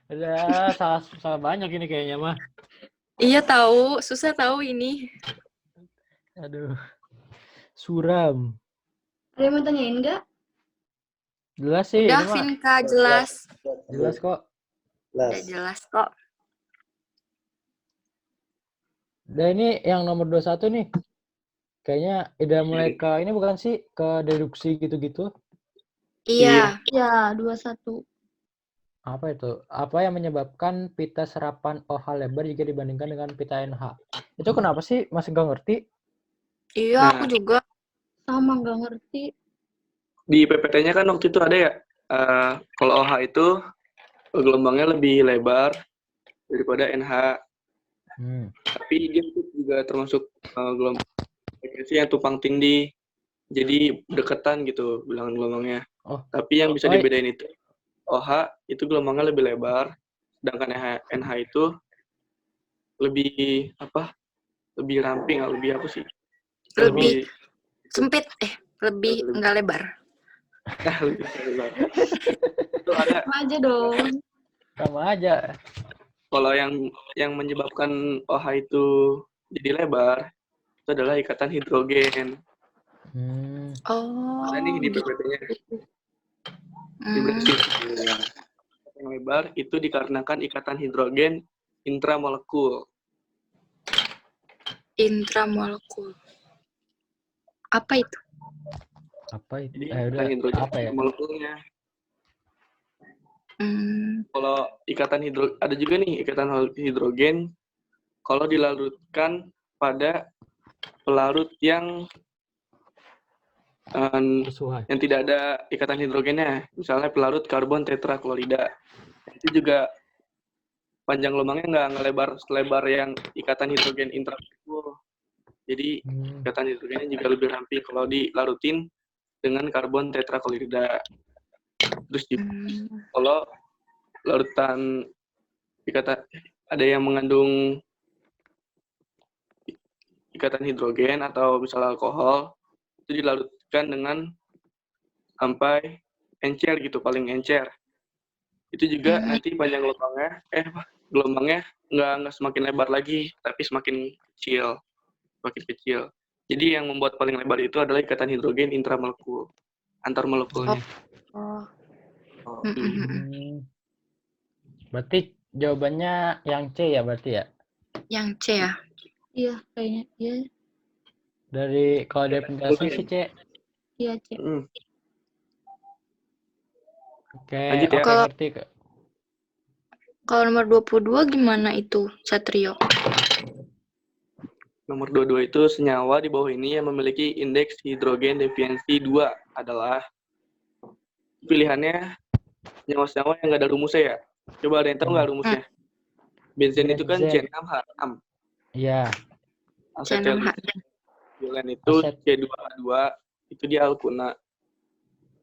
B: Udah salah banyak ini kayaknya mah.
C: Iya tahu, susah tahu ini.
B: Aduh. Suram.
E: Ada yang mau tanyain nggak?
B: Jelas sih
C: Udah,
B: ini mah.
C: Vinka, jelas.
B: Jelas kok.
C: Udah jelas kok.
B: Dan ini yang nomor 21 nih. Kayaknya udah mulai ke ini bukan sih? Ke deduksi gitu-gitu.
C: Iya.
E: Ya, 21.
B: Apa itu? Apa yang menyebabkan pita serapan OH lebar jika dibandingkan dengan pita NH? Itu kenapa sih? Masih nggak ngerti?
C: Iya,
D: Nah.
C: aku juga.
E: Sama nggak ngerti.
D: Di PPT-nya kan waktu itu ada ya, kalau OH itu gelombangnya lebih lebar daripada NH. Tapi dia itu juga termasuk gelombang frekuensi yang tumpang tindih. Jadi deketan gitu bilangan gelombangnya.
B: Oh.
D: Tapi yang bisa dibedain itu OH itu gelombangnya lebih lebar, sedangkan NH itu lebih apa? Lebih ramping, lebih apa sih?
C: Lebih sempit, lebih enggak lebar.
D: Lebih lebar. Itu ada.
E: Sama aja dong.
B: Sama aja.
D: Kalau yang menyebabkan OH itu jadi lebar itu adalah ikatan hidrogen.
C: Oh.
D: Ada nih di PPT-nya. Yang lebar itu dikarenakan ikatan hidrogen intramolekul.
C: Intramolekul. Apa itu?
B: Apa itu?
D: Jadi ikatan hidrogen
B: apa ya?
D: molekulnya.
C: Kalau
D: ikatan ada juga nih ikatan hidrogen kalau dilarutkan pada pelarut yang tidak ada ikatan hidrogennya, misalnya pelarut karbon tetraklorida. Itu juga panjang gelombangnya nggak ngelebar selebar yang ikatan hidrogen intramolekul. Jadi ikatan hidrogennya juga lebih ramping kalau dilarutin dengan karbon tetraklorida. Terus juga kalau larutan ikatan ada yang mengandung ikatan hidrogen atau misalnya alkohol, itu dilarutkan dengan sampai encer gitu, paling encer. Itu juga nanti panjang gelombangnya nggak semakin lebar lagi, tapi semakin kecil. Jadi yang membuat paling lebar itu adalah ikatan hidrogen intramolekul, antar molekulnya.
B: Berarti jawabannya yang C ya berarti ya?
C: Yang C ya?
E: Iya, kayaknya. Iya.
B: Dari kalau dari penjelasan sih C.
E: Iya, C.
B: Oke,
D: lanjut ya.
B: Oke, ngerti kok.
C: Kalau nomor 22 gimana itu, Satrio?
D: Nomor 22 itu senyawa di bawah ini yang memiliki indeks hidrogen defiensi 2 adalah pilihannya senyawa-senyawa yang nggak ada rumusnya ya. Coba ada yang tahu nggak rumusnya? Benzen itu kan C6H6.
B: Iya.
D: Asetylen itu C2H2, itu dia alkuna.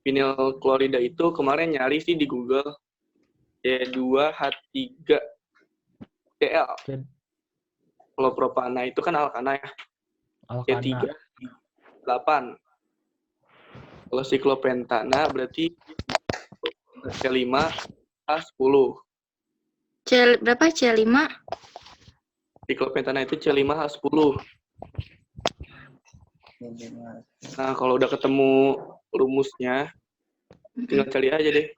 D: Vinyl klorida itu kemarin nyari sih di Google C2H3Cl. Kalau propana itu kan alkana ya. C3H8. Kalau siklopentana berarti C5H10.
C: Berapa C5?
D: Siklopentana itu C5H10. Nah, kalau udah ketemu rumusnya, tinggal cari aja deh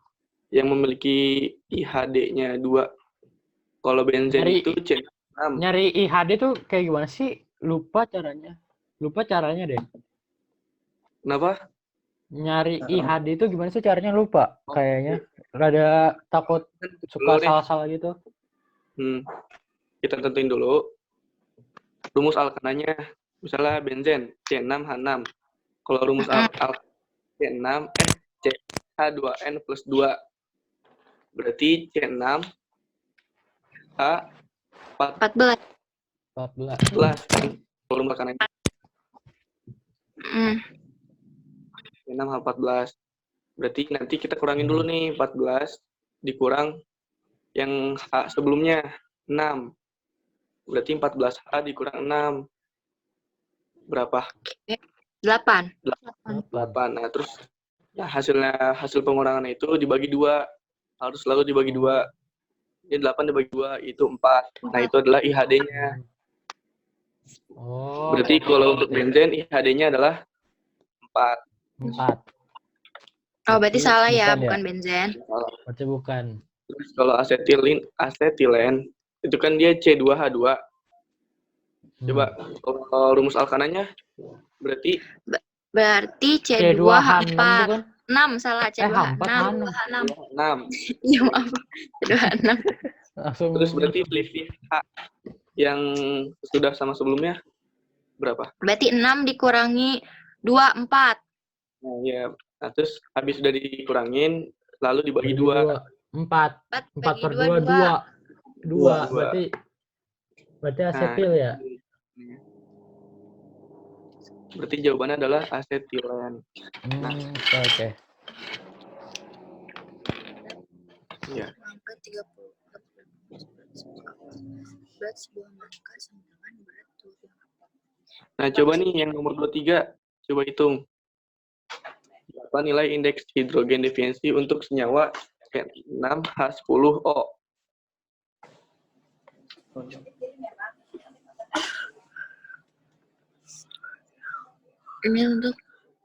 D: yang memiliki IHD-nya 2. Kalau benzen
B: Nyari-
D: itu C6.
B: Nyari IHD tuh kayak gimana sih? Lupa caranya deh.
D: Kenapa?
B: Nyari IHD itu gimana sih caranya, lupa kayaknya. Rada takut suka
D: Dulu nih,
B: salah-salah gitu.
D: kita tentuin dulu rumus alkananya. Misalnya benzen C6H6. Kalau rumus alkan C6 CH2N plus 2. Berarti C6
C: 14.
B: 14.
D: Kalau rumus alkananya
C: Mm.
D: C6H14. Berarti nanti kita kurangin dulu nih 14 dikurang yang H sebelumnya 6. Berarti 14H dikurang 6. Berapa?
C: 8.
D: 8. Nah, terus ya hasil pengurangan itu dibagi 2. Harus selalu dibagi 2. Jadi 8 dibagi 2 itu 4. Nah, itu adalah IHD-nya.
B: Oh.
D: Berarti kalau untuk benzen IHD-nya adalah 4.
B: 4.
C: Oh, berarti salah ya,
B: bukan
C: bukan benzen.
B: Berarti bukan.
D: Terus kalau asetilen itu kan dia C2H2. Coba kalau rumus alkananya berarti
C: C2H4.
B: bukan?
C: 6 salah C2H6.
B: H4
D: 6.
C: Iya, maaf. C2H6.
B: Langsung.
D: Terus berarti selisih H yang sudah sama sebelumnya berapa?
C: Berarti 6 dikurangi 2, 4.
D: Nah, ya. Nah, terus habis sudah dikurangin lalu dibagi 2.
B: 4. 4
C: bagi
B: per
C: 2,
B: 2. Berarti
D: Nah,
B: asetil ya?
D: berarti jawabannya adalah asetilen.
B: Oke.
D: Iya.
C: Angka 30. Berat sebuah angka sama dengan berat tubuh.
D: Nah, coba nih yang nomor 23, coba hitung. Apa nilai indeks hidrogen defisiensi untuk senyawa C6H10O?
C: Ini untuk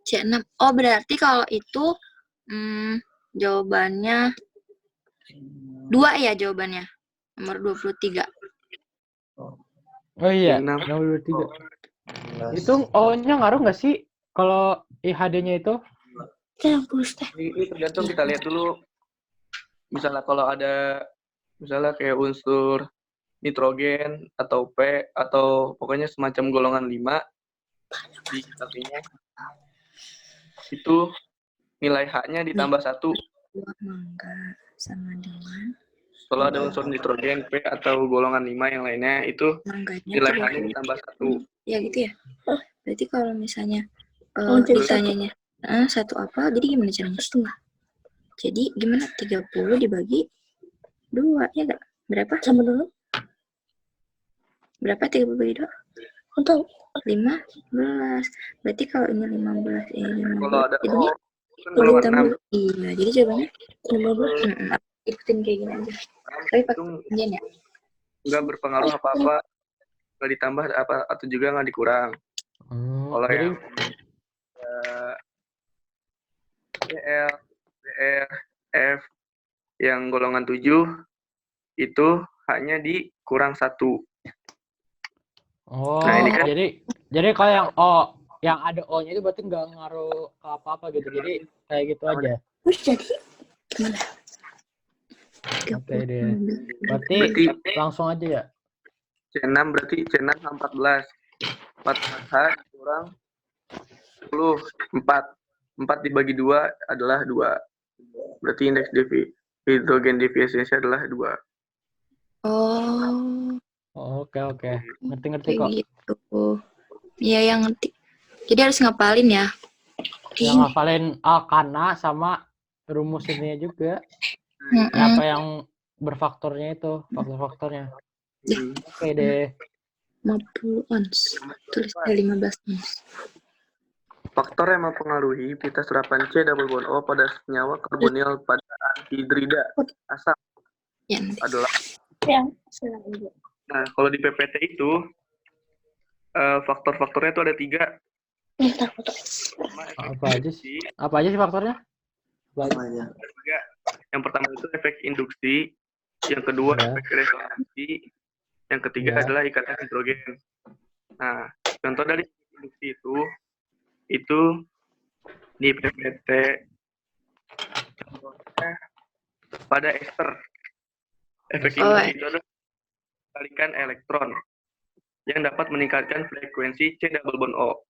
C: C6. Oh, berarti kalau itu jawabannya 2 ya jawabannya. Nomor 23.
B: Oh iya,
D: C6.
B: nomor 23. Itu O-nya ngaruh nggak sih kalau IHD-nya itu?
D: Ini tergantung, kita lihat dulu. Misalnya kalau ada misalnya kayak unsur nitrogen atau P atau pokoknya semacam golongan 5 di kitabnya itu nilai H-nya ditambah 1.
C: Buah mangga sama dengan
D: Kalau ada unsur nitrogen P atau golongan 5 yang lainnya itu
C: mangganya
D: nilai
C: tuh
D: H-nya ditambah 1.
C: ya gitu ya. Berarti kalau misalnya
E: jadi
C: ditanyanya satu apa, jadi gimana caranya? Setengah. Jadi gimana? 30 dibagi 2, ya enggak? Berapa? Sama dulu. Berapa 30 bagi 2? Untuk 15. Berarti kalau ini 15, ini 15.
D: Kalau ada
C: Jadinya
D: kan golongan 6.
C: Iya, jadi jawabannya 15. Ikutin kayak gini aja. Tapi
D: Itu
C: pakai ya.
D: nggak berpengaruh apa-apa, nggak ditambah apa atau juga nggak dikurang. Kalau
B: Jadi
D: yang BL, BR, F yang golongan 7 itu hanya dikurang 1.
B: oh,
D: Nah, ini kan
B: jadi kalau yang O, yang ada O-nya itu berarti nggak ngaruh ke apa-apa gitu. Jadi kayak gitu aja.
C: Terus jadi gimana?
B: Oke deh. Berarti langsung aja ya.
D: C6 berarti C6 14. 14H kurang 10. 4 dibagi 2 adalah 2. Berarti indeks hidrogen defisiensi adalah 2.
C: Oh,
B: Oke. Ngerti
C: kayak
B: kok.
C: gitu. Iya, yang ngerti. Jadi harus ngapalin ya.
B: Yang ngafalin alkana sama rumus ininya juga. Apa yang berfaktornya itu, faktor-faktornya. Oke deh.
C: 50 ons. Tulisnya 15 ons.
D: Faktor yang mempengaruhi pita serapan C double bond O pada senyawa karbonil pada anhidrida asam
C: Ya,
D: adalah.
E: yang
D: Nah, kalau di PPT itu faktor-faktornya itu ada 3. Sama efek
B: Apa aja
D: induksi.
B: sih? Apa aja sih faktornya?
A: Apa aja?
D: Tiga. Yang pertama itu efek induksi, yang kedua
B: Ya.
D: efek resonansi, yang ketiga
B: Ya.
D: adalah ikatan hidrogen. Nah, contoh dari induksi itu di PPT contohnya pada ester. Efek
C: Oh,
D: induksi itu adalah tarikan elektron yang dapat meningkatkan frekuensi C double bond O.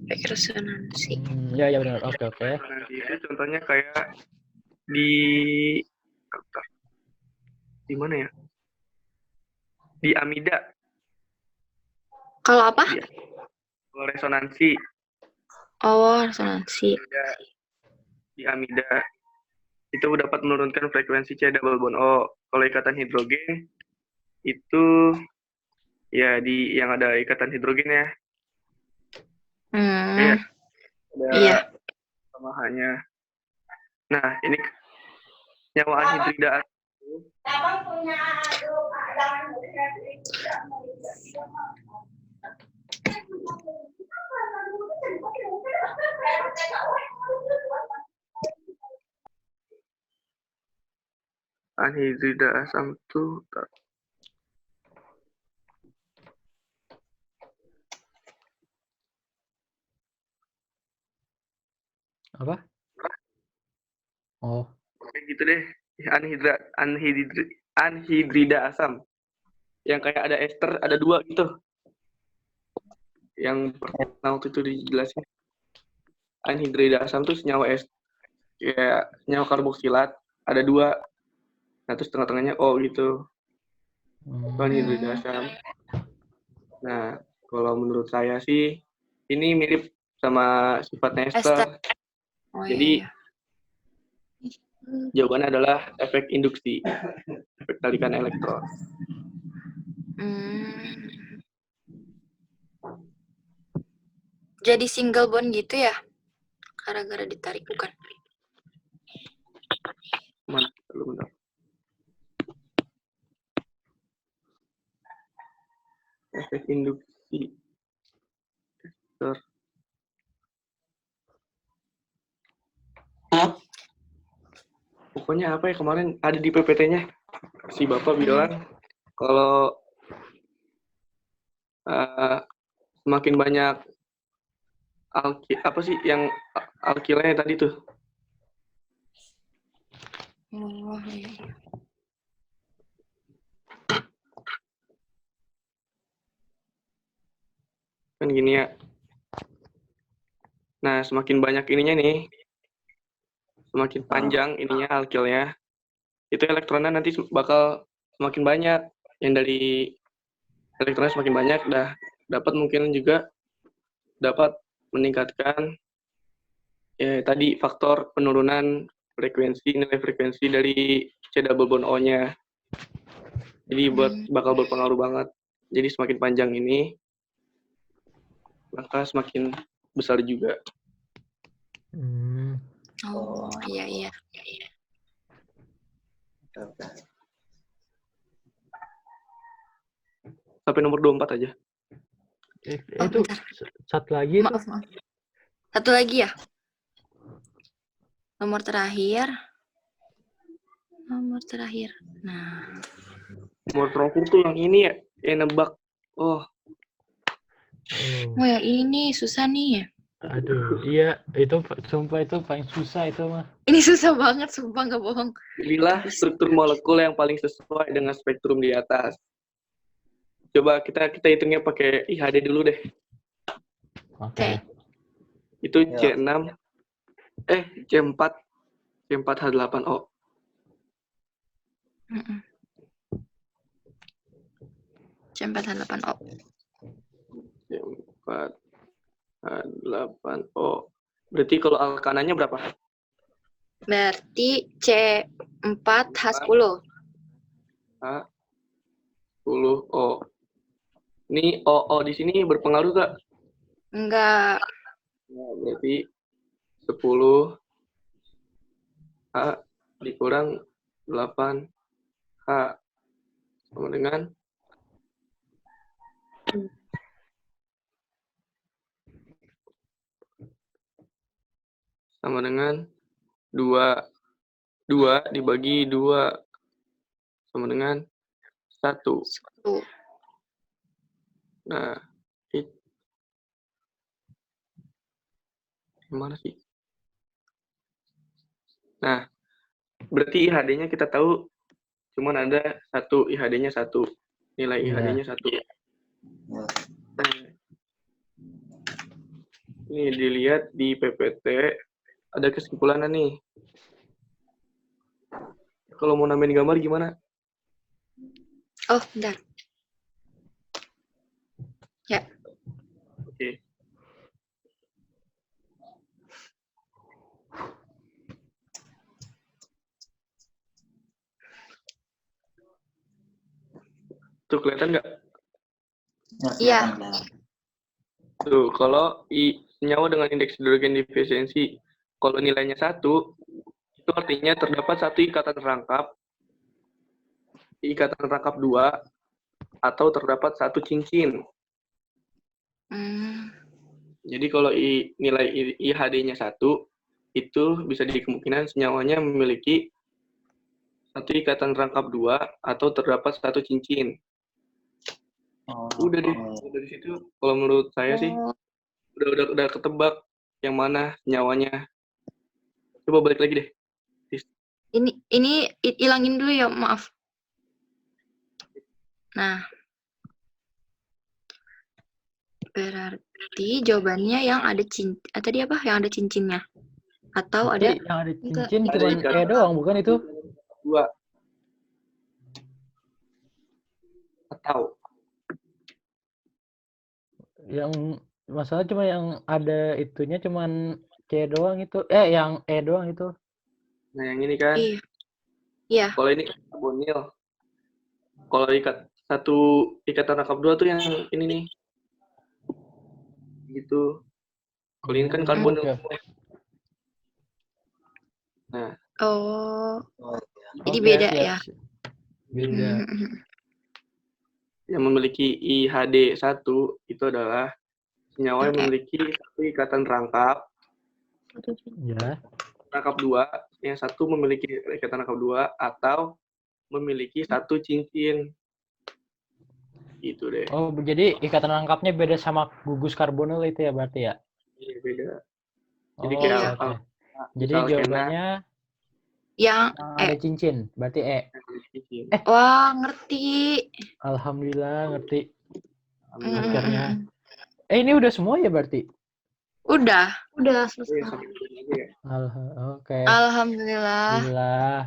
C: efek resonansi.
B: Ya, ya benar. Oke, oke.
D: Resonansi itu contohnya kayak di mana ya? Di amida.
C: Kalau apa?
D: Kalau resonansi
C: Oh, resonansi.
D: di amida itu dapat menurunkan frekuensi C double bond O. Kalau ikatan hidrogen itu ya di yang ada ikatan hidrogen ya. Iya. Ada
C: Iya.
D: tambahannya. Nah, ini nyawa anhidrida anhidrida asam itu
B: Apa? Oh.
D: kayak gitu deh. Anhidrida asam. Yang kayak ada ester, ada 2 gitu. Yang pertama waktu itu dijelasin. Anhidrida asam itu senyawa kayak senyawa karboksilat, ada 2. Nah, terus tengah-tengahnya O gitu. Anhidrida asam. Nah, kalau menurut saya sih ini mirip sama sifatnya ester.
C: Oh,
D: Jadi
C: iya.
D: jawabannya adalah efek induksi, efek tarikan elektron.
C: Jadi single bond gitu ya? Gara-gara ditarik bukan?
D: Mana? Bentar. Efek induksi. Pokoknya apa ya kemarin ada di PPT-nya. Si Bapak bilang kalau semakin banyak apa sih yang alkilnya tadi tuh?
C: Oh, iya.
D: Kan gini ya. Nah, semakin banyak ininya nih, semakin panjang ininya alkilnya, itu elektronnya nanti bakal semakin banyak. Yang dari elektronnya semakin banyak, dapat mungkin juga dapat meningkatkan tadi faktor penurunan nilai frekuensi dari C double bond O-nya. Jadi bakal berpengaruh banget. Jadi semakin panjang ini, maka semakin besar juga.
C: Oh, iya.
D: Sampai nomor 24 aja.
B: Itu
C: bentar.
B: satu lagi itu.
C: Maaf. Satu lagi ya? Nomor terakhir. Nah.
D: Nomor terakhir tuh yang ini ya, yang nebak. Oh,
C: Oh, yang ini susah nih.
B: Aduh, iya itu sumpah itu paling susah itu mah.
C: Ini susah banget, sumpah nggak bohong.
D: pilihlah struktur molekul yang paling sesuai dengan spektrum di atas. Coba kita hitungnya pakai IHD dulu deh.
B: Oke.
D: Itu C6 C4H8O.
C: C4H8O.
D: C4H8O. Berarti kalau alkananya berapa?
C: Berarti C4H10.
D: H10O. Ini OO di sini berpengaruh gak?
C: Enggak.
D: Nah, berarti 10 H dikurang 8 H sama dengan Sama dengan 2. 2 dibagi 2 sama dengan 1.
C: 1.
D: Nah, gimana sih? Nah, berarti IHD-nya kita tahu cuman ada 1, IHD-nya 1. Nilai
B: Iya.
D: IHD-nya 1. Nah, ini dilihat di PPT, ada kesimpulannya nih. Kalau mau nambahin gambar gimana?
C: Oh, bentar. Ya.
D: Oke. Tuh kelihatan nggak?
C: Iya.
D: Tuh, kalau senyawa dengan indeks hidrogen defisiensi, kalau nilainya 1, itu artinya terdapat satu ikatan rangkap, ikatan rangkap 2, atau terdapat satu cincin. Jadi kalau nilai IHD-nya 1, itu bisa dikemungkinan senyawanya memiliki satu ikatan rangkap 2 atau terdapat satu cincin. Udah deh, dari situ kalau menurut saya sih udah ketebak yang mana senyawanya. Coba balik lagi deh.
C: Ini ilangin dulu ya, maaf. Nah, berarti jawabannya yang ada tadi apa? Yang ada cincinnya. Atau ada
B: Yang ada cincin
D: Ada
B: cuma
D: ikatan
B: doang, bukan itu?
D: 2. Atau
B: Yang masalah cuma yang ada itunya cuman C doang itu. Yang E doang itu.
D: nah yang ini kan.
C: Iya.
D: Kalau ini karbonil. Kalau satu ikatan rangkap 2 tuh yang ini nih. Gitu. Kalau ini kan karbonil.
B: Oke.
D: Nah,
C: Oh, jadi
B: Oke,
C: beda
B: siap.
C: ya.
B: Beda.
D: yang memiliki IHD 1 itu adalah senyawa yang
C: Yang E.
D: memiliki satu ikatan rangkap
B: Ya.
D: 2, yang satu memiliki ikatan rangkap 2 atau memiliki satu cincin. Gitu deh.
B: Oh, jadi ikatan rangkapnya beda sama gugus karbonil itu ya berarti ya?
D: Iya, beda. Jadi
B: Oh,
D: kayak
B: oke. Jadi
D: misal
B: jawabannya
C: Yang
B: ada cincin, berarti E.
D: cincin.
C: wah, ngerti.
B: Alhamdulillah ngerti
C: Mm,
B: akhirnya. Ini udah semua ya berarti?
C: Udah.
E: Udah
D: Iya,
E: selesai.
D: sampai ini aja ya.
B: Oke.
C: Alhamdulillah.
B: Alhamdulillah.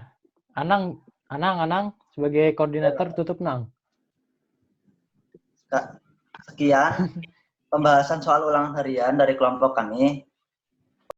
B: Anang sebagai koordinator tutup Nang.
A: Sekian pembahasan soal ulangan harian dari kelompok kami.